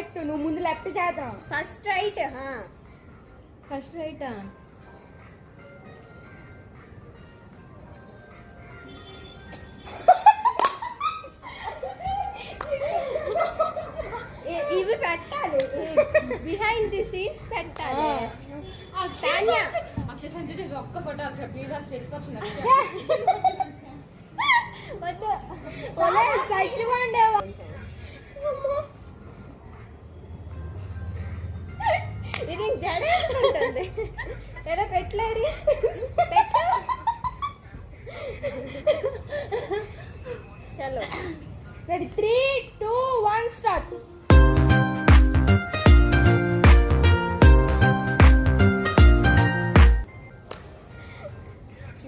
left నువ్వు ముందు left చేద్దాం ఫస్ట్ రైట్ ఫస్ట్ రైట్ ఇవి పెట్టాలి బిహైండ్ ది సీన్స్ పెట్టాలి అక్షయ సంజయ్ ఒక్క ఫోటో ప్లీజ్ అక్షయ్ వద్దు చచ్చిపోండి ఇది జడేసుకుంటుంది ఎలా పెట్టలేదు పెట్టు చలో రెడీ 3 2 1 స్టార్ట్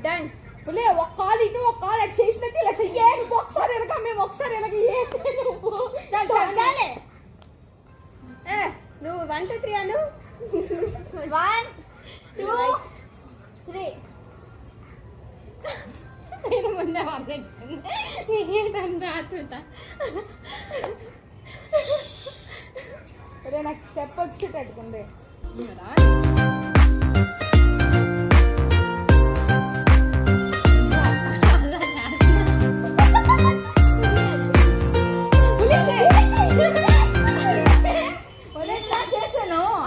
డన్ ఒలే ఒక కాల్ ఇటు ఒక కాల్ అటు చేసినట్టు ఇలా చెయ్యే నువ్వు ఒకసారి ఎలాగ మేము ఒకసారి ఎలాగ ఏంటి నువ్వు చాలే నువ్వు 1 2 3 అను 1 2 3 నేను ముందే రాత్రుతా అరే నాకు స్టెప్ వచ్చి పెట్టుకుంది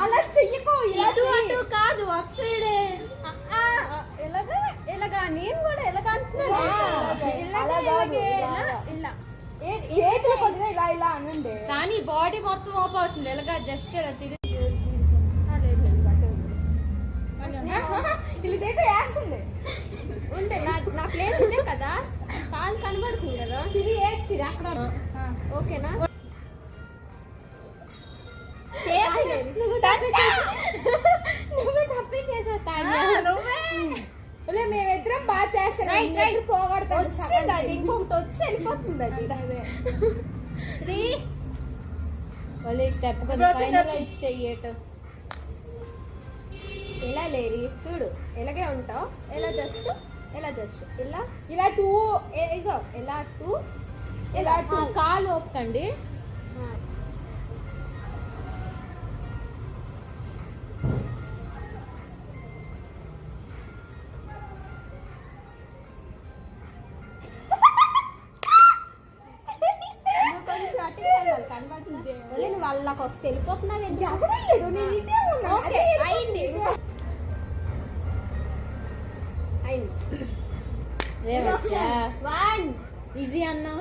అలా చెయ్యకు అటు కాదు ఒక సైడ్ ఎలాగా నేను కూడా ఎలాగ ఇలా చేతులు కొద్దిగా ఇలా ఇలా అనండి కానీ బాడీ మొత్తం ఓపెన్ అవుతుంది ఎలాగా జస్ట్ ఇలా తిరిగి ఇదేదో వేస్తుంది ఉండే నా ప్లేస్ ఉండే కదా కాలు కనబడుతుంది కదా ఇది ఏడ్చిరి అక్కడ ఓకేనా నువ్వే తప్పించేసావు మేమిద్దరం బాగా చేస్తాం పోగొడతాం ఇంకొకటి వచ్చి వెళ్ళిపోతుంది అది వాళ్ళు స్టెప్ ఫైనలైజ్ చెయ్యట ఎలా లేరి చూడు ఎలాగే ఉంటావు ఎలా జస్ట్ ఇలా ఇలా 2 ఇగో ఎలా 2 ఇలా 2 కాలు ఒప్పండి వాళ్ళకి వస్తే వెళ్ళిపోతున్నావు ఎవడలేదు నేను ఇదే ఉన్నా అయింది ఈజీ అన్నా